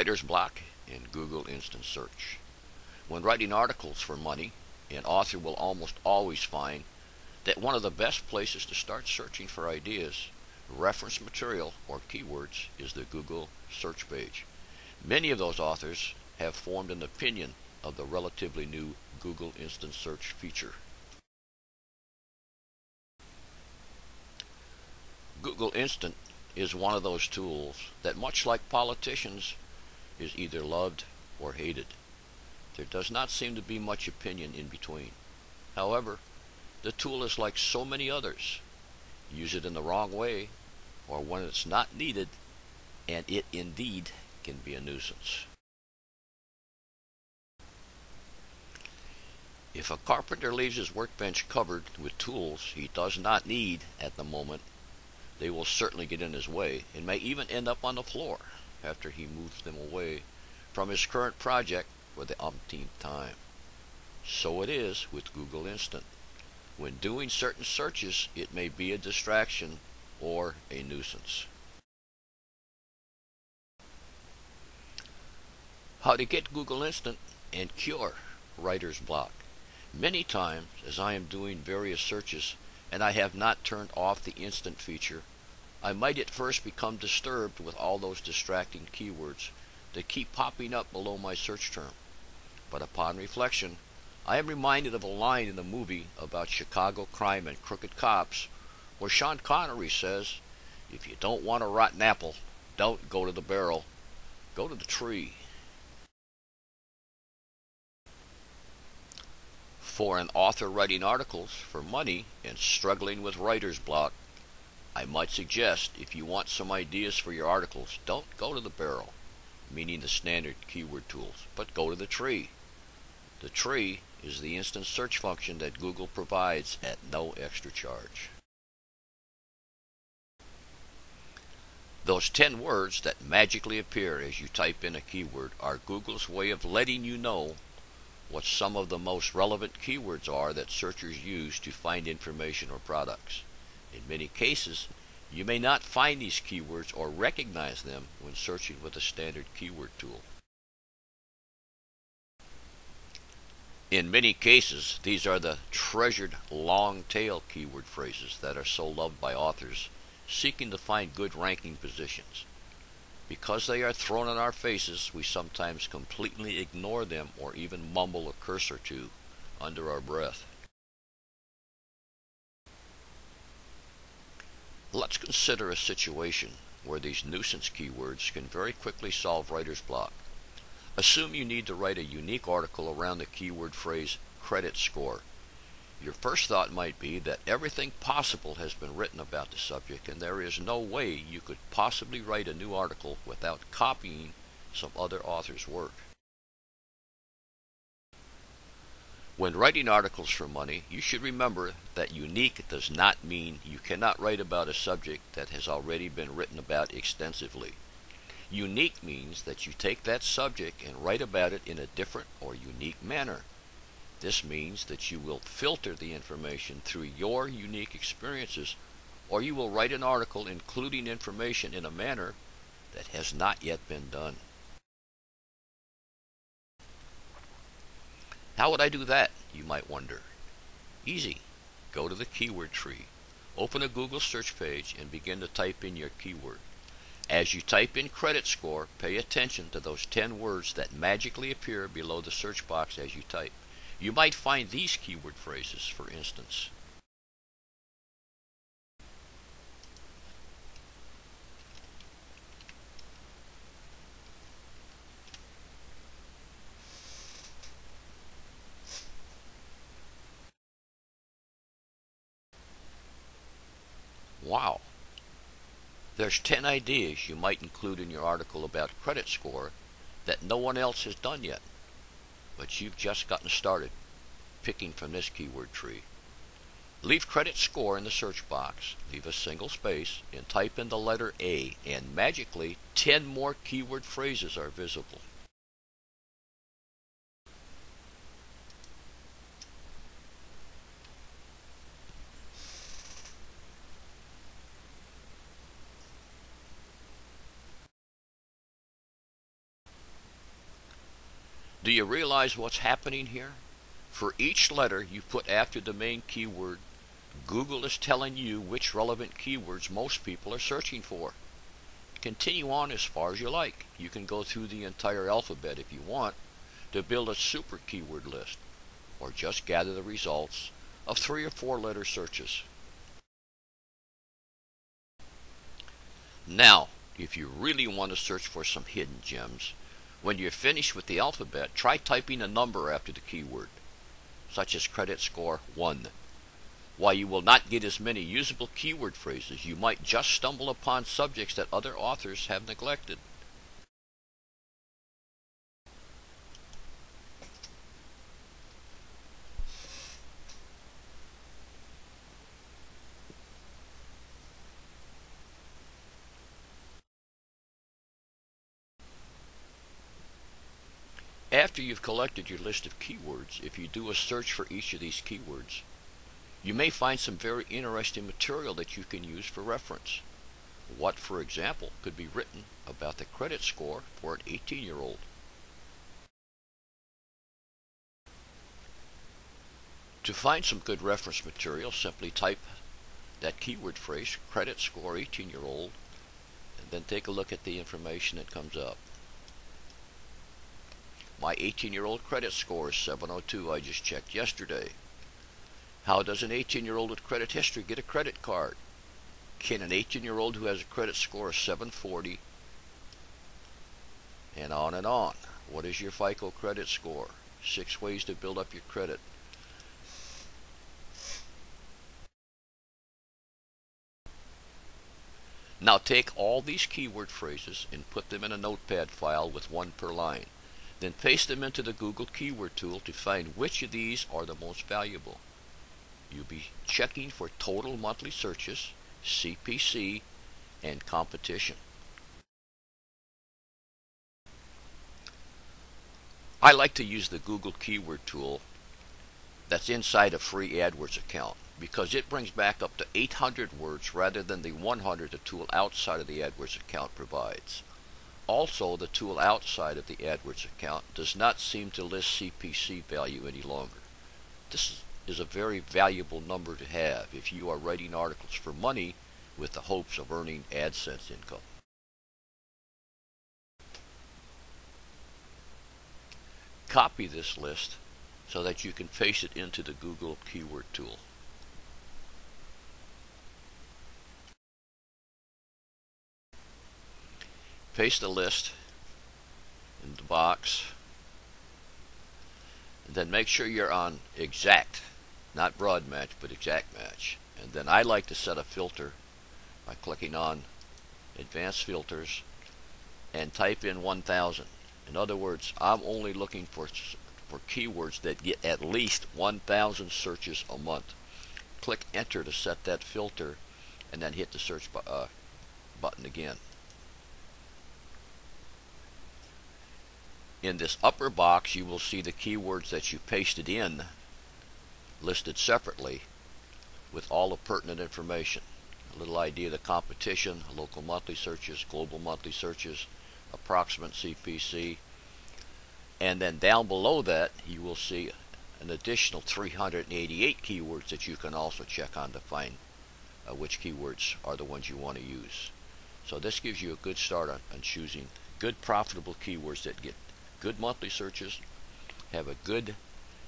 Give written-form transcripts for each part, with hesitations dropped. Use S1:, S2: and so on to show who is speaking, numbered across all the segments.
S1: Writer's block and Google Instant Search. When writing articles for money, an author will almost always find that one of the best places to start searching for ideas, reference material, or keywords is the Google search page. Many of those authors have formed an opinion of the relatively new Google Instant Search feature. Google Instant is one of those tools that, much like politicians, is either loved or hated. There does not seem to be much opinion in between. However, the tool is like so many others. Use it in the wrong way, or when it's not needed, and it indeed can be a nuisance. If a carpenter leaves his workbench covered with tools he does not need at the moment, they will certainly get in his way and may even end up on the floor after he moves them away from his current project for the umpteenth time. So it is with Google Instant. When doing certain searches, it may be a distraction or a nuisance. How to get Google Instant and cure writer's block. Many times, as I am doing various searches and I have not turned off the instant feature, I might at first become disturbed with all those distracting keywords that keep popping up below my search term. But upon reflection, I am reminded of a line in the movie about Chicago crime and crooked cops, where Sean Connery says, "If you don't want a rotten apple, don't go to the barrel, go to the tree." For an author writing articles for money and struggling with writer's block, I might suggest, if you want some ideas for your articles, don't go to the barrel, meaning the standard keyword tools, but go to the tree. The tree is the instant search function that Google provides at no extra charge. Those 10 words that magically appear as you type in a keyword are Google's way of letting you know what some of the most relevant keywords are that searchers use to find information or products. In many cases, you may not find these keywords or recognize them when searching with a standard keyword tool. In many cases, these are the treasured long-tail keyword phrases that are so loved by authors seeking to find good ranking positions. Because they are thrown in our faces, we sometimes completely ignore them or even mumble a curse or two under our breath. Let's consider a situation where these nuisance keywords can very quickly solve writer's block. Assume you need to write a unique article around the keyword phrase credit score. Your first thought might be that everything possible has been written about the subject and there is no way you could possibly write a new article without copying some other author's work. When writing articles for money, you should remember that unique does not mean you cannot write about a subject that has already been written about extensively. Unique means that you take that subject and write about it in a different or unique manner. This means that you will filter the information through your unique experiences, or you will write an article including information in a manner that has not yet been done. How would I do that, you might wonder? Easy. Go to the keyword tree, open a Google search page, and begin to type in your keyword. As you type in credit score, pay attention to those 10 words that magically appear below the search box as you type. You might find these keyword phrases, for instance. Wow! There's 10 ideas you might include in your article about credit score that no one else has done yet. But you've just gotten started picking from this keyword tree. Leave credit score in the search box, leave a single space, and type in the letter A, and magically 10 more keyword phrases are visible. Do you realize what's happening here? For each letter you put after the main keyword, Google is telling you which relevant keywords most people are searching for. Continue on as far as you like. You can go through the entire alphabet if you want to build a super keyword list, or just gather the results of 3 or 4 letter searches. Now, if you really want to search for some hidden gems, when you're finished with the alphabet, try typing a number after the keyword, such as credit score 1. While you will not get as many usable keyword phrases, you might just stumble upon subjects that other authors have neglected. After you've collected your list of keywords, if you do a search for each of these keywords, you may find some very interesting material that you can use for reference. What, for example, could be written about the credit score for an 18-year-old? To find some good reference material, simply type that keyword phrase, credit score 18-year-old, and then take a look at the information that comes up. My 18-year-old credit score is 702. I just checked yesterday. How does an 18-year-old with credit history get a credit card? Can an 18-year-old who has a credit score of 740, and on and on. What is your FICO credit score? 6 ways to build up your credit. Now take all these keyword phrases and put them in a notepad file with 1 per line. Then paste them into the Google Keyword tool to find which of these are the most valuable. You'll be checking for total monthly searches, CPC, and competition. I like to use the Google Keyword tool that's inside a free AdWords account because it brings back up to 800 words rather than the 100 the tool outside of the AdWords account provides. Also, the tool outside of the AdWords account does not seem to list CPC value any longer. This is a very valuable number to have if you are writing articles for money with the hopes of earning AdSense income. Copy this list so that you can paste it into the Google Keyword tool. Paste the list in the box, and then make sure you're on exact, not broad match, but exact match. And then I like to set a filter by clicking on Advanced Filters and type in 1000. In other words, I'm only looking for keywords that get at least 1000 searches a month. Click Enter to set that filter, and then hit the search button again. In this upper box, you will see the keywords that you pasted in listed separately with all the pertinent information. A little idea of the competition, local monthly searches, global monthly searches, approximate CPC, and then down below that you will see an additional 388 keywords that you can also check on to find which keywords are the ones you want to use. So this gives you a good start on choosing good profitable keywords that get good monthly searches, have a good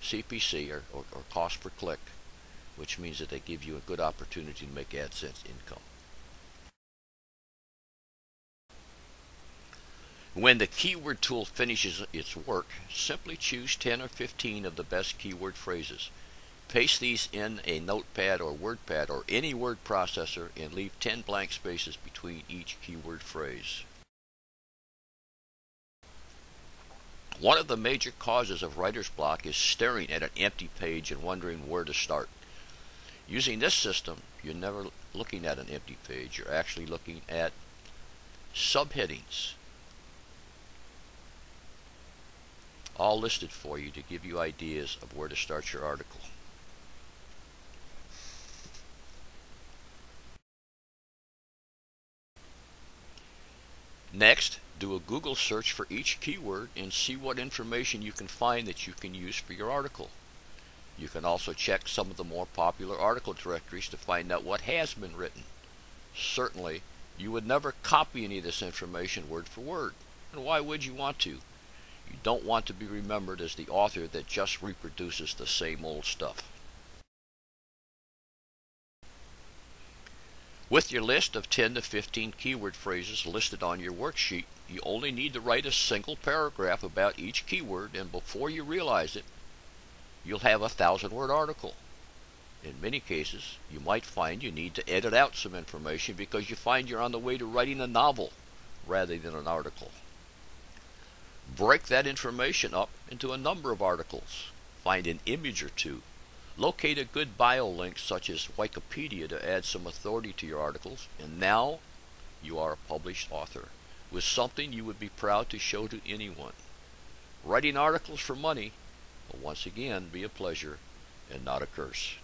S1: CPC or cost per click, which means that they give you a good opportunity to make AdSense income. When the keyword tool finishes its work, simply choose 10 or 15 of the best keyword phrases. Paste these in a notepad or WordPad or any word processor and leave 10 blank spaces between each keyword phrase. One of the major causes of writer's block is staring at an empty page and wondering where to start. Using this system, you're never looking at an empty page. You're actually looking at subheadings, all listed for you to give you ideas of where to start your article. Next, Do a Google search for each keyword and see what information you can find that you can use for your article. You can also check some of the more popular article directories to find out what has been written. Certainly, you would never copy any of this information word for word. And why would you want to? You don't want to be remembered as the author that just reproduces the same old stuff. With your list of 10 to 15 keyword phrases listed on your worksheet, you only need to write a single paragraph about each keyword, and before you realize it, you'll have a 1,000-word article. In many cases, you might find you need to edit out some information because you find you're on the way to writing a novel rather than an article. Break that information up into a number of articles. Find an image or two. Locate a good bio link such as Wikipedia to add some authority to your articles, and now you are a published author with something you would be proud to show to anyone. Writing articles for money will once again be a pleasure and not a curse.